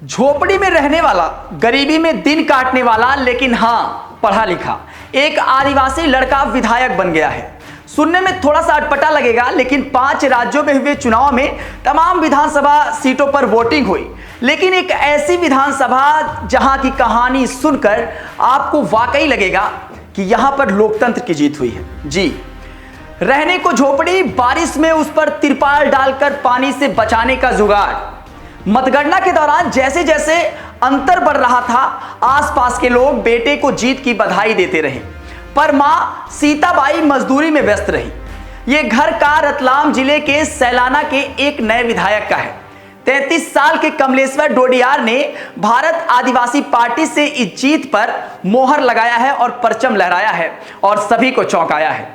झोपड़ी में रहने वाला, गरीबी में दिन काटने वाला, लेकिन हाँ पढ़ा लिखा एक आदिवासी लड़का विधायक बन गया है। सुनने में थोड़ा सा अटपटा लगेगा, लेकिन 5 राज्यों में हुए चुनाव में तमाम विधानसभा सीटों पर वोटिंग हुई, लेकिन एक ऐसी विधानसभा जहां की कहानी सुनकर आपको वाकई लगेगा कि यहां पर लोकतंत्र की जीत हुई है। जी, रहने को झोपड़ी, बारिश में उस पर तिरपाल डालकर पानी से बचाने का जुगाड़। मतगणना के दौरान जैसे जैसे अंतर बढ़ रहा था, आसपास के लोग बेटे को जीत की बधाई देते रहे, पर मां सीताबाई मजदूरी में व्यस्त रही। यह घर का रतलाम जिले के सैलाना के एक नए विधायक का है। 33 साल के कमलेश्वर डोडियार ने भारत आदिवासी पार्टी से इस जीत पर मोहर लगाया है और परचम लहराया है और सभी को चौंकाया है।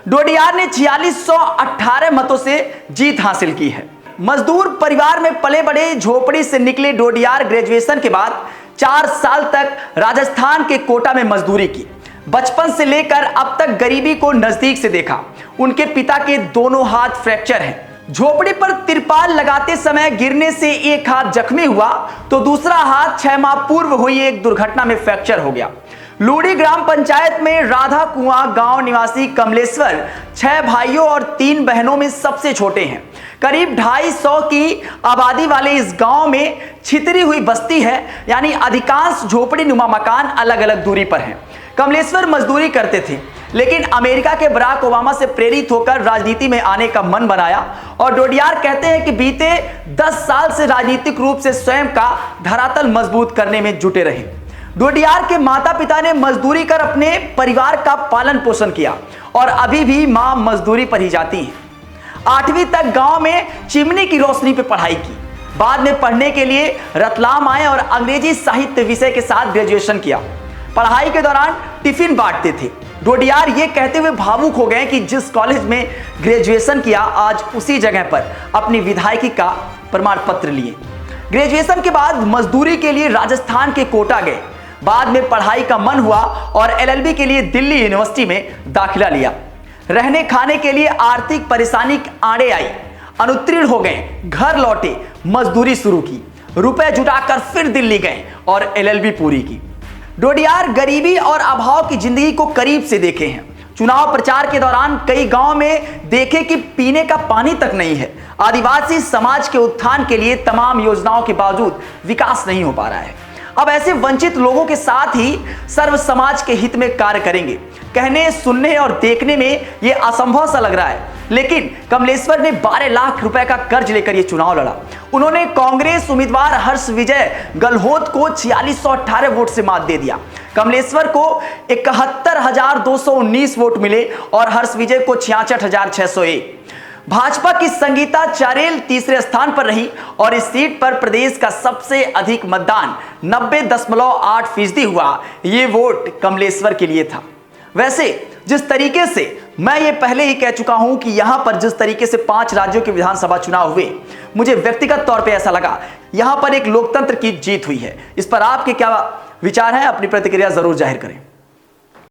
डोडियार ने 4618 मतों से जीत हासिल की है। मजदूर परिवार में पले बड़े झोपड़ी से निकले डोडियार ग्रेजुएशन के बाद 4 साल तक राजस्थान के कोटा में मजदूरी की। बचपन से लेकर अब तक गरीबी को नजदीक से देखा। उनके पिता के दोनों हाथ फ्रैक्चर हैं। झोपड़ी पर तिरपाल लगाते समय गिरने से एक हाथ जख्मी हुआ तो दूसरा हाथ 6 माह पूर्व हुई एक दुर्घटना में फ्रैक्चर हो गया। लूड़ी ग्राम पंचायत में राधा कुआं गांव निवासी कमलेश्वर 6 भाइयों और 3 बहनों में सबसे छोटे हैं। करीब 250 की आबादी वाले इस गांव में छितरी हुई बस्ती है, यानी अधिकांश झोपड़ी नुमा मकान अलग अलग दूरी पर हैं। कमलेश्वर मजदूरी करते थे, लेकिन अमेरिका के बराक ओबामा से प्रेरित होकर राजनीति में आने का मन बनाया और डोडियार कहते हैं कि बीते 10 साल से राजनीतिक रूप से स्वयं का धरातल मजबूत करने में जुटे रहे। डोडियार के माता पिता ने मजदूरी कर अपने परिवार का पालन पोषण किया और अभी भी मां मजदूरी पर ही जाती हैं। 8वीं तक गांव में चिमनी की रोशनी पर पढ़ाई की। बाद में पढ़ने के लिए रतलाम आए और अंग्रेजी साहित्य विषय के साथ ग्रेजुएशन किया। पढ़ाई के दौरान टिफिन बांटते थे। डोडियार ये कहते हुए भावुक हो गए कि जिस कॉलेज में ग्रेजुएशन किया, आज उसी जगह पर अपनी विधायकी का प्रमाण पत्र लिए। ग्रेजुएशन के बाद मजदूरी के लिए राजस्थान के कोटा गए। बाद में पढ़ाई का मन हुआ और LLB के लिए दिल्ली यूनिवर्सिटी में दाखिला लिया। रहने खाने के लिए आर्थिक परेशानी आड़े आई, अनुत्तीर्ण हो गए, घर लौटे, मजदूरी शुरू की, रुपए जुटाकर फिर दिल्ली गए और LLB पूरी की। डोडियार गरीबी और अभाव की जिंदगी को करीब से देखे हैं। चुनाव प्रचार के दौरान कई गांव में देखे कि पीने का पानी तक नहीं है। आदिवासी समाज के उत्थान के लिए तमाम योजनाओं के बावजूद विकास नहीं हो पा रहा है। अब ऐसे वंचित लोगों के साथ ही सर्व समाज के हित में कार्य करेंगे। कहने, सुनने और देखने में यह असंभव सा लग रहा है, लेकिन कमलेश्वर ने 12 लाख रुपए का कर्ज लेकर यह चुनाव लड़ा। उन्होंने कांग्रेस उम्मीदवार हर्ष विजय गहलोत को 4618 वोट से मात दे दिया। कमलेश्वर को 71,219 वोट मिले और हर्ष विजय को 66,601। भाजपा की संगीता चारेल तीसरे स्थान पर रही और इस सीट पर प्रदेश का सबसे अधिक मतदान 90.8% हुआ। ये वोट कमलेश्वर के लिए था। वैसे जिस तरीके से मैं ये पहले ही कह चुका हूं कि यहां पर जिस तरीके से 5 राज्यों के विधानसभा चुनाव हुए, मुझे व्यक्तिगत तौर पे ऐसा लगा यहां पर एक लोकतंत्र की जीत हुई है। इस पर आपके क्या विचार हैं? अपनी प्रतिक्रिया जरूर जाहिर करें।